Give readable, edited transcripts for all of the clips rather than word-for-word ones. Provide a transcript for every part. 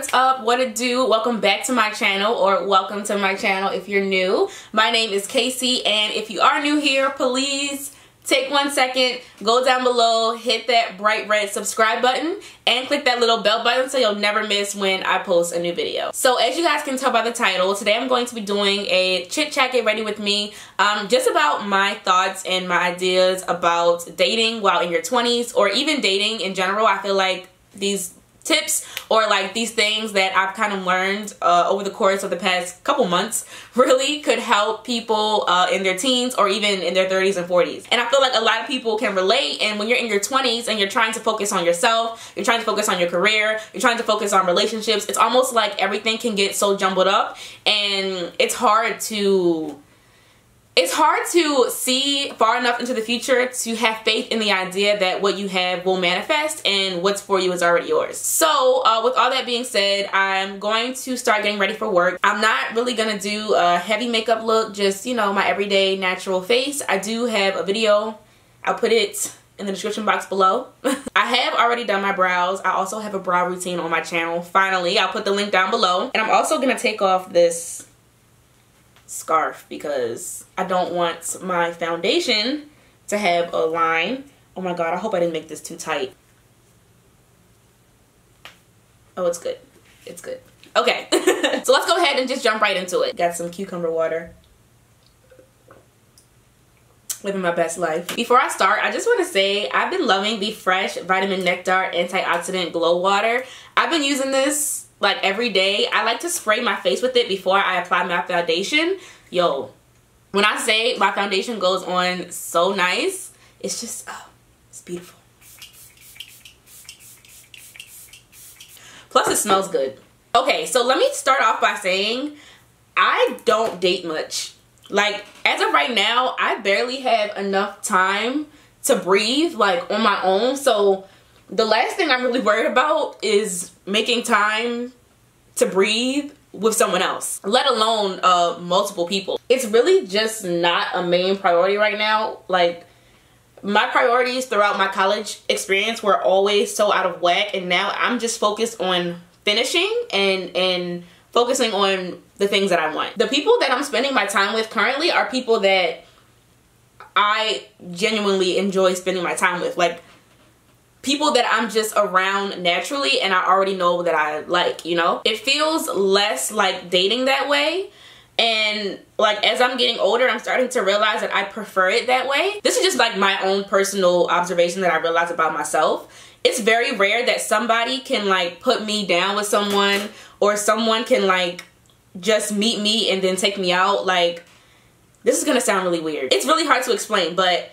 what's up, what it do? Welcome back to my channel, or welcome to my channel if you're new. My name is Casey, and if you are new here, please take 1 second, go down below, hit that bright red subscribe button, and click that little bell button so you'll never miss when I post a new video. So as you guys can tell by the title, today I'm going to be doing a chit chat, get ready with me, just about my thoughts and my ideas about dating while in your 20s, or even dating in general. I feel like these tips or like these things that I've kind of learned over the course of the past couple months really could help people in their teens or even in their 30s and 40s. And I feel like a lot of people can relate, and when you're in your 20s and you're trying to focus on yourself, you're trying to focus on your career, you're trying to focus on relationships, it's almost like everything can get so jumbled up, and it's hard to see far enough into the future to have faith in the idea that what you have will manifest and what's for you is already yours. So with all that being said, I'm going to start getting ready for work. I'm not really gonna do a heavy makeup look, just, you know, my everyday natural face. I do have a video. I'll put it in the description box below. I have already done my brows. I also have a brow routine on my channel. Finally, I'll put the link down below. And I'm also gonna take off this scarf because I don't want my foundation to have a line. Oh my god, I hope I didn't make this too tight. Oh, it's good. It's good. Okay. So let's go ahead and just jump right into it. Got some cucumber water. Living my best life. Before I start, I just want to say I've been loving the Fresh Vitamin Nectar Antioxidant Glow Water. I've been using this like every day. I like to spray my face with it before I apply my foundation. Yo, when I say my foundation goes on so nice, it's just, oh, it's beautiful. Plus it smells good. Okay, so let me start off by saying I don't date much. Like, as of right now, I barely have enough time to breathe like on my own. So the last thing I'm really worried about is making time to breathe with someone else, let alone multiple people. It's really just not a main priority right now. Like, my priorities throughout my college experience were always so out of whack, and now I'm just focused on finishing and focusing on the things that I want. The people that I'm spending my time with currently are people that I genuinely enjoy spending my time with. Like, people that I'm just around naturally and I already know that I like, you know? It feels less like dating that way. And like, as I'm getting older, I'm starting to realize that I prefer it that way. This is just like my own personal observation that I realized about myself. It's very rare that somebody can like put me down with someone, or someone can like just meet me and then take me out. Like, this is gonna sound really weird. It's really hard to explain, but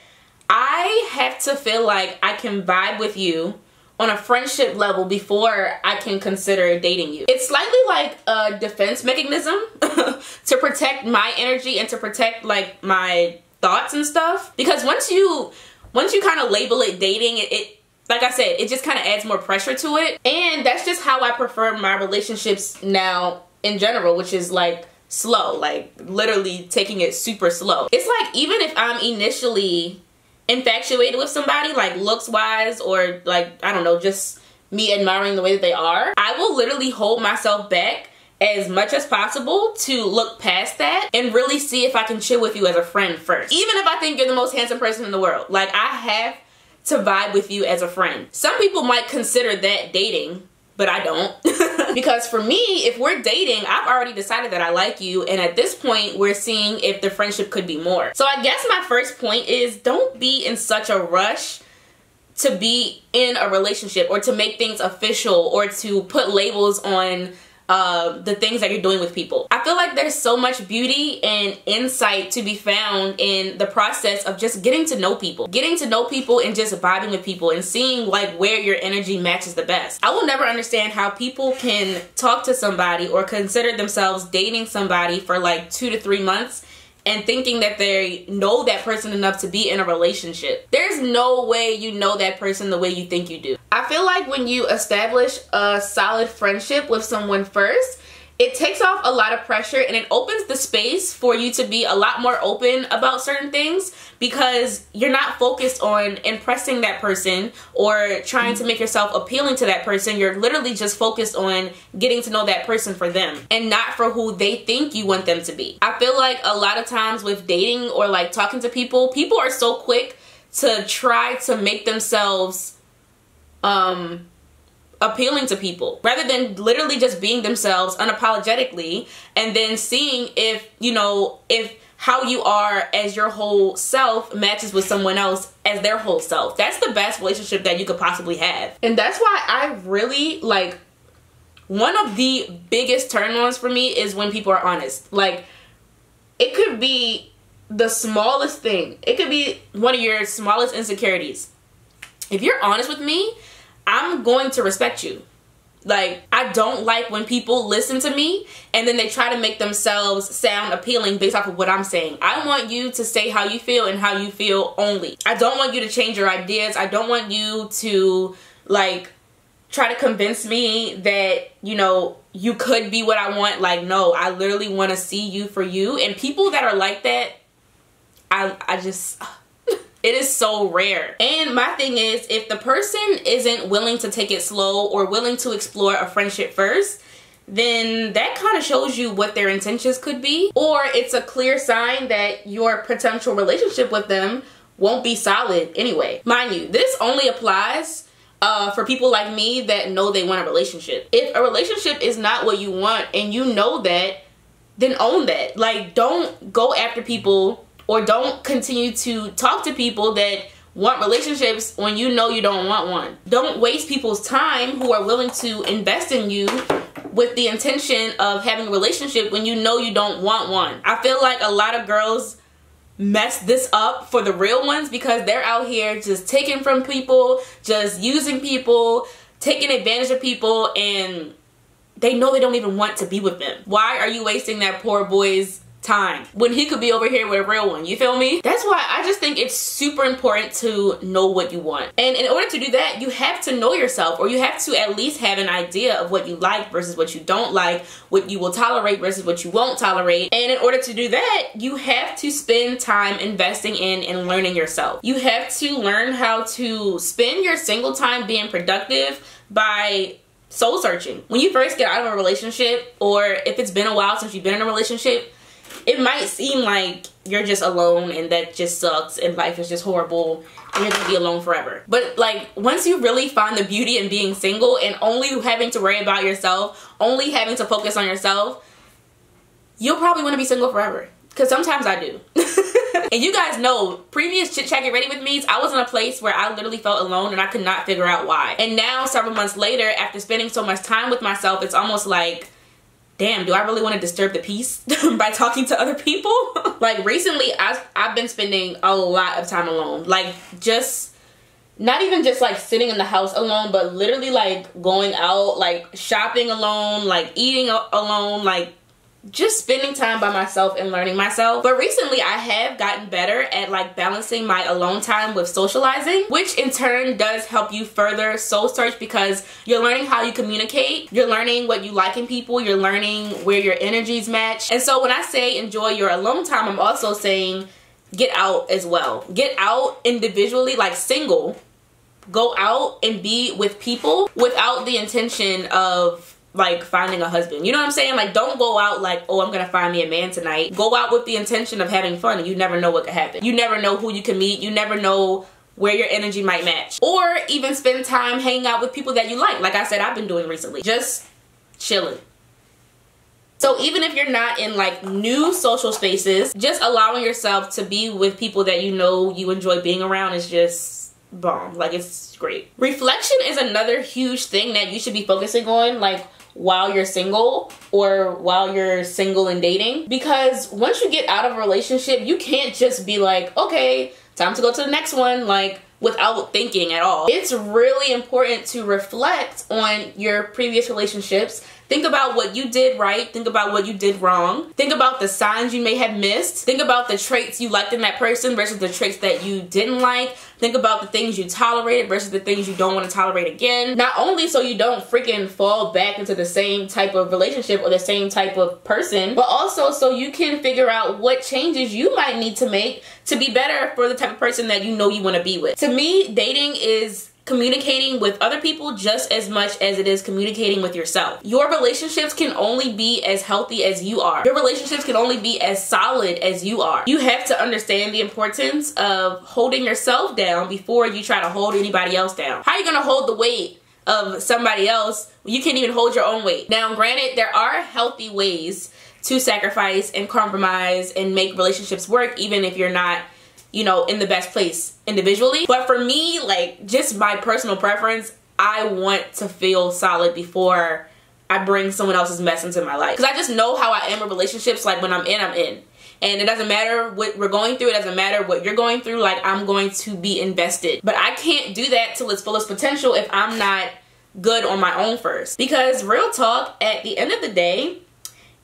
I have to feel like I can vibe with you on a friendship level before I can consider dating you. It's slightly like a defense mechanism to protect my energy and to protect like my thoughts and stuff. Because once you kind of label it dating, it like I said, it just kind of adds more pressure to it. And that's just how I prefer my relationships now in general, which is like slow, like literally taking it super slow. It's like, even if I'm initially infatuated with somebody, like looks wise, or like, I don't know, just me admiring the way that they are, I will literally hold myself back as much as possible to look past that and really see if I can chill with you as a friend first. Even if I think you're the most handsome person in the world, like, I have to vibe with you as a friend. Some people might consider that dating, but I don't. Because for me, if we're dating, I've already decided that I like you, and at this point, we're seeing if the friendship could be more. So I guess my first point is, don't be in such a rush to be in a relationship, or to make things official, or to put labels on the things that you're doing with people. I feel like there's so much beauty and insight to be found in the process of just getting to know people. Getting to know people and just vibing with people and seeing like where your energy matches the best. I will never understand how people can talk to somebody or consider themselves dating somebody for like 2 to 3 months and thinking that they know that person enough to be in a relationship. There's no way you know that person the way you think you do. I feel like when you establish a solid friendship with someone first, it takes off a lot of pressure and it opens the space for you to be a lot more open about certain things, because you're not focused on impressing that person or trying to make yourself appealing to that person. You're literally just focused on getting to know that person for them and not for who they think you want them to be. I feel like a lot of times with dating or like talking to people, people are so quick to try to make themselves appealing to people rather than literally just being themselves unapologetically, and then seeing if, you know, if how you are as your whole self matches with someone else as their whole self. That's the best relationship that you could possibly have. And that's why I really like, one of the biggest turn-ons for me is when people are honest. Like, it could be the smallest thing. It could be one of your smallest insecurities. If you're honest with me, I'm going to respect you. Like, I don't like when people listen to me and then they try to make themselves sound appealing based off of what I'm saying. I want you to say how you feel and how you feel only. I don't want you to change your ideas. I don't want you to, like, try to convince me that, you know, you could be what I want. Like, no, I literally want to see you for you. And people that are like that, I just... it is so rare. And my thing is, if the person isn't willing to take it slow or willing to explore a friendship first, then that kind of shows you what their intentions could be. Or it's a clear sign that your potential relationship with them won't be solid anyway. Mind you, this only applies for people like me that know they want a relationship. If a relationship is not what you want and you know that, then own that. Like, don't go after people or don't continue to talk to people that want relationships when you know you don't want one. Don't waste people's time who are willing to invest in you with the intention of having a relationship when you know you don't want one. I feel like a lot of girls mess this up for the real ones because they're out here just taking from people, just using people, taking advantage of people, and they know they don't even want to be with them. Why are you wasting that poor boy's time when he could be over here with a real one? You feel me? That's why I just think it's super important to know what you want. And in order to do that, you have to know yourself, or you have to at least have an idea of what you like versus what you don't like, what you will tolerate versus what you won't tolerate. And in order to do that, you have to spend time investing in and learning yourself. You have to learn how to spend your single time being productive by soul searching. When you first get out of a relationship, or if it's been a while since you've been in a relationship, it might seem like you're just alone and that just sucks and life is just horrible and you're gonna be alone forever. But like, once you really find the beauty in being single and only having to worry about yourself, only having to focus on yourself, you'll probably want to be single forever. Because sometimes I do. And you guys know, previous Chit Chat Get Ready With Me's, I was in a place where I literally felt alone and I could not figure out why. And now, several months later, after spending so much time with myself, it's almost like, damn, do I really want to disturb the peace by talking to other people? Like, recently, I've been spending a lot of time alone. Like, just, not even just like sitting in the house alone, but literally like going out, like shopping alone, like eating alone, like just spending time by myself and learning myself. But recently I have gotten better at like balancing my alone time with socializing, which in turn does help you further soul search, because you're learning how you communicate, you're learning what you like in people, you're learning where your energies match. And so when I say enjoy your alone time, I'm also saying get out as well. Get out individually, like single. Go out and be with people without the intention of like finding a husband. You know what I'm saying? Like, don't go out like, oh, I'm gonna find me a man tonight. Go out with the intention of having fun, and you never know what could happen. You never know who you can meet. You never know where your energy might match. Or even spend time hanging out with people that you like I said I've been doing recently. Just chilling. So even if you're not in like new social spaces, just allowing yourself to be with people that you know you enjoy being around is just bomb. Like, it's great. Reflection is another huge thing that you should be focusing on, like while you're single or while you're single and dating, because once you get out of a relationship, you can't just be like, okay, time to go to the next one, like without thinking at all. It's really important to reflect on your previous relationships, Think about what you did right. Think about what you did wrong. Think about the signs you may have missed. Think about the traits you liked in that person versus the traits that you didn't like. Think about the things you tolerated versus the things you don't want to tolerate again. Not only so you don't freaking fall back into the same type of relationship or the same type of person, but also so you can figure out what changes you might need to make to be better for the type of person that you know you want to be with. To me, dating is communicating with other people just as much as it is communicating with yourself. Your relationships can only be as healthy as you are. Your relationships can only be as solid as you are. You have to understand the importance of holding yourself down before you try to hold anybody else down. How are you gonna hold the weight of somebody else when you can't even hold your own weight? Now, granted, there are healthy ways to sacrifice and compromise and make relationships work, even if you're not, you know, in the best place individually. But for me, like, just my personal preference, I want to feel solid before I bring someone else's mess into my life. Because I just know how I am in relationships. Like, when I'm in, I'm in. And it doesn't matter what we're going through. It doesn't matter what you're going through. Like, I'm going to be invested. But I can't do that till its fullest potential if I'm not good on my own first. Because real talk, at the end of the day,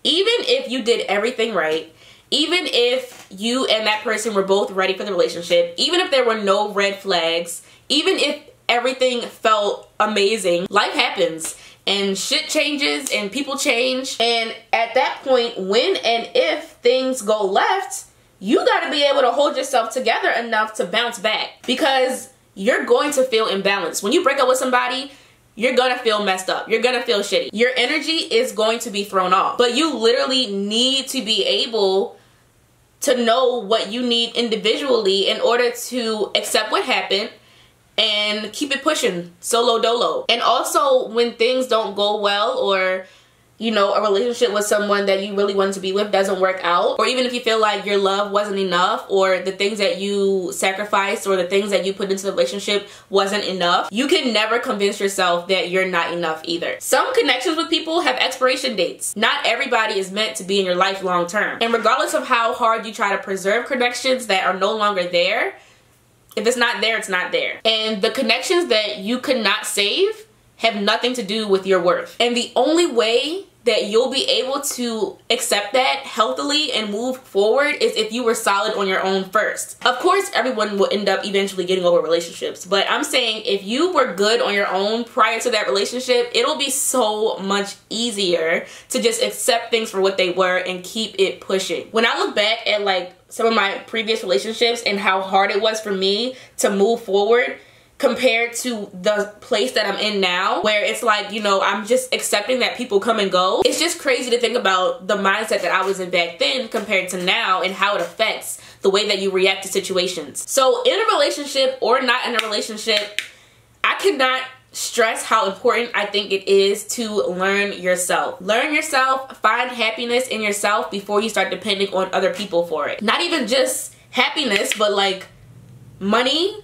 even if you did everything right, even if you and that person were both ready for the relationship, even if there were no red flags, even if everything felt amazing, life happens and shit changes and people change. And at that point, when and if things go left, you gotta be able to hold yourself together enough to bounce back, because you're going to feel imbalanced. When you break up with somebody, you're gonna feel messed up. You're gonna feel shitty. Your energy is going to be thrown off. But you literally need to be able to know what you need individually in order to accept what happened and keep it pushing, solo dolo. And also, when things don't go well, or, you know, a relationship with someone that you really wanted to be with doesn't work out, or even if you feel like your love wasn't enough, or the things that you sacrificed or the things that you put into the relationship wasn't enough, you can never convince yourself that you're not enough either. Some connections with people have expiration dates. Not everybody is meant to be in your life long term. And regardless of how hard you try to preserve connections that are no longer there, if it's not there, it's not there. And the connections that you could not save have nothing to do with your worth. And the only way that you'll be able to accept that healthily and move forward is if you were solid on your own first. Of course, everyone will end up eventually getting over relationships, but I'm saying if you were good on your own prior to that relationship, it'll be so much easier to just accept things for what they were and keep it pushing. When I look back at like some of my previous relationships and how hard it was for me to move forward, compared to the place that I'm in now, where it's like, you know, I'm just accepting that people come and go. It's just crazy to think about the mindset that I was in back then compared to now, and how it affects the way that you react to situations. So in a relationship or not in a relationship, I cannot stress how important I think it is to learn yourself. Learn yourself, find happiness in yourself before you start depending on other people for it. Not even just happiness, but like money,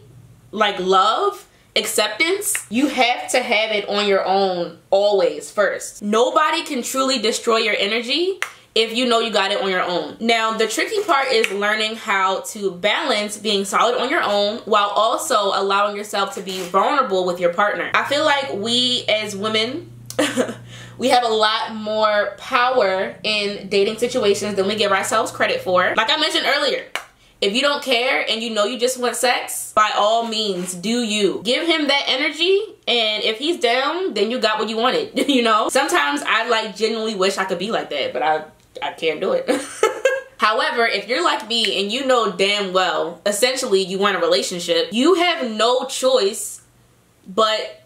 like love, acceptance. You have to have it on your own always first. Nobody can truly destroy your energy if you know you got it on your own. Now, the tricky part is learning how to balance being solid on your own while also allowing yourself to be vulnerable with your partner. I feel like we as women, we have a lot more power in dating situations than we give ourselves credit for. Like I mentioned earlier, if you don't care and you know you just want sex, by all means, do you. Give him that energy, and if he's down, then you got what you wanted, you know? Sometimes I like genuinely wish I could be like that, but I can't do it. However, if you're like me and you know damn well, essentially you want a relationship, you have no choice but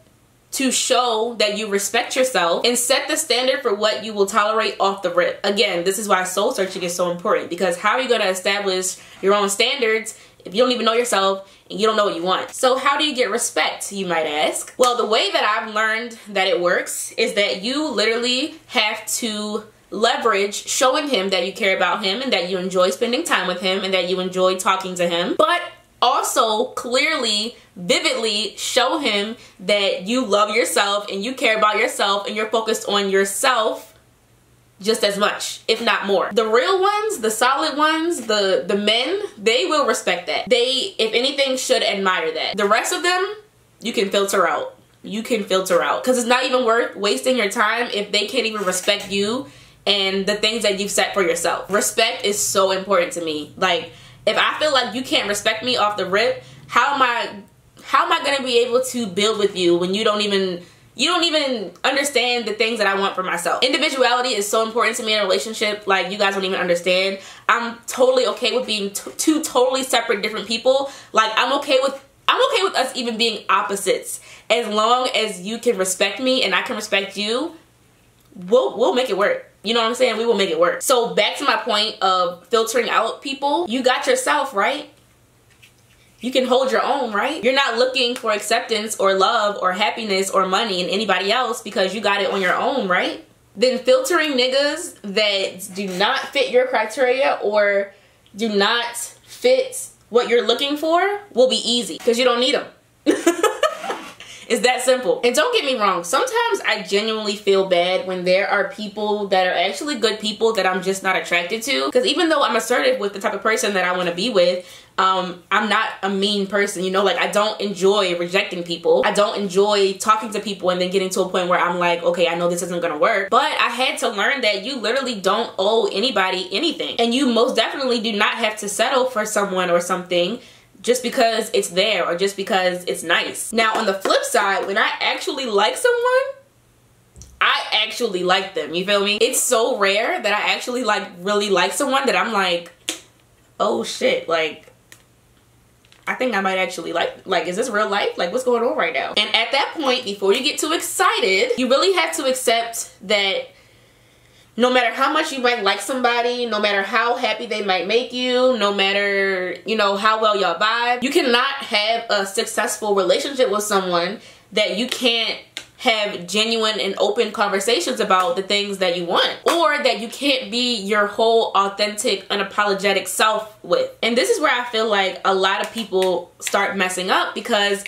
to show that you respect yourself and set the standard for what you will tolerate off the rip. Again, this is why soul searching is so important, because how are you going to establish your own standards if you don't even know yourself and you don't know what you want? So how do you get respect, you might ask? Well, the way that I've learned that it works is that you literally have to leverage showing him that you care about him and that you enjoy spending time with him and that you enjoy talking to him, but also clearly, vividly show him that you love yourself and you care about yourself and you're focused on yourself just as much, if not more. The real ones, the solid ones, the men, they will respect that. They, if anything, should admire that. The rest of them, you can filter out. you can filter out. Because it's not even worth wasting your time if they can't even respect you and the things that you've set for yourself. Respect is so important to me. Like, if I feel like you can't respect me off the rip, how am I gonna be able to build with you when you don't even understand the things that I want for myself? Individuality is so important to me in a relationship, like you guys don't even understand. I'm totally okay with being two totally separate different people. Like, I'm okay with us even being opposites. As long as you can respect me and I can respect you, we'll make it work. You know what I'm saying? We will make it work. So back to my point of filtering out people. You got yourself, right? You can hold your own, right? You're not looking for acceptance or love or happiness or money in anybody else because you got it on your own, right? Then filtering niggas that do not fit your criteria or do not fit what you're looking for will be easy because you don't need them. It's that simple. And don't get me wrong, sometimes I genuinely feel bad when there are people that are actually good people that I'm just not attracted to. Because even though I'm assertive with the type of person that I want to be with, I'm not a mean person, you know? Like, I don't enjoy rejecting people. I don't enjoy talking to people and then getting to a point where I'm like, okay, I know this isn't gonna work. But I had to learn that you literally don't owe anybody anything. And you most definitely do not have to settle for someone or something just because it's there or just because it's nice. Now, on the flip side, when I actually like someone, I actually like them, you feel me? It's so rare that I actually really like someone that I'm like, oh shit, like, I think I might actually like, is this real life? Like, what's going on right now? And at that point, before you get too excited, you really have to accept that no matter how much you might like somebody, no matter how happy they might make you, no matter, you know, how well y'all vibe, you cannot have a successful relationship with someone that you can't have genuine and open conversations about the things that you want, or that you can't be your whole authentic, unapologetic self with. And this is where I feel like a lot of people start messing up because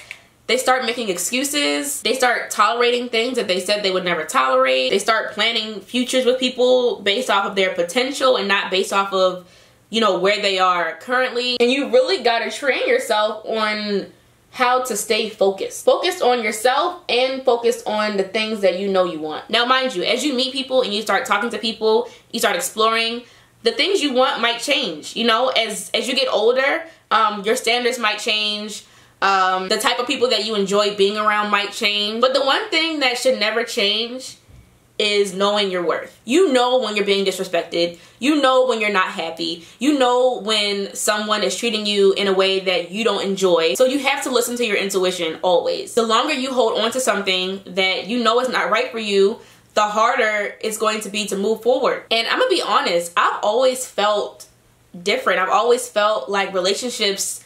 they start making excuses. They start tolerating things that they said they would never tolerate. They start planning futures with people based off of their potential and not based off of, you know, where they are currently. And you really gotta train yourself on how to stay focused. Focused on yourself and focused on the things that you know you want. Now, mind you, as you meet people and you start talking to people, you start exploring, the things you want might change. You know, as you get older, your standards might change. The type of people that you enjoy being around might change. But the one thing that should never change is knowing your worth. You know when you're being disrespected. You know when you're not happy. You know when someone is treating you in a way that you don't enjoy. So you have to listen to your intuition always. The longer you hold on to something that you know is not right for you, the harder it's going to be to move forward. And I'm gonna be honest, I've always felt different. I've always felt like relationships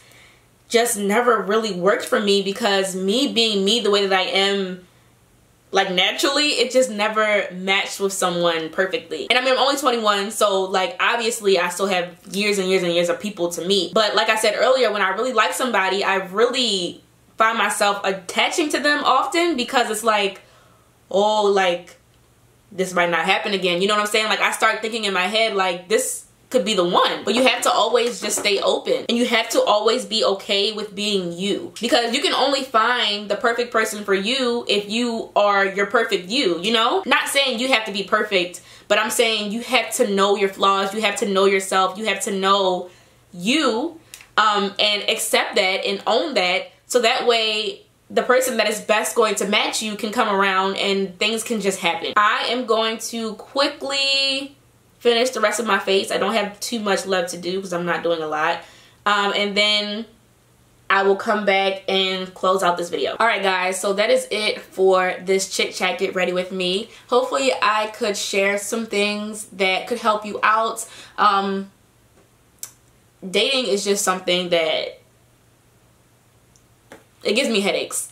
just never really worked for me because me being me the way that I am, like, naturally, it just never matched with someone perfectly. And I mean, I'm only 21, so like, obviously I still have years and years and years of people to meet. But like I said earlier, when I really like somebody, I really find myself attaching to them often because it's like, oh, like, this might not happen again. You know what I'm saying? Like, I start thinking in my head, like, this could be the one. But you have to always just stay open, and you have to always be okay with being you, because you can only find the perfect person for you if you are your perfect you know? Not saying you have to be perfect, but I'm saying you have to know your flaws, you have to know yourself, you have to know you, and accept that and own that, so that way the person that is best going to match you can come around and things can just happen. I am going to quickly finish the rest of my face. I don't have too much left to do because I'm not doing a lot. And then I will come back and close out this video. Alright guys, so that is it for this chit chat get ready with me. Hopefully I could share some things that could help you out. Dating is just something that it gives me headaches.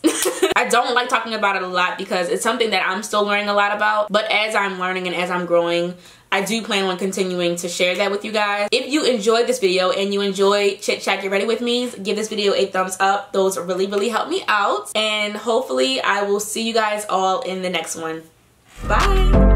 I don't like talking about it a lot because it's something that I'm still learning a lot about. But as I'm learning and as I'm growing, I do plan on continuing to share that with you guys. If you enjoyed this video and you enjoy Chit Chat Get Ready With Me, give this video a thumbs up. Those really, really help me out. And hopefully I will see you guys all in the next one. Bye!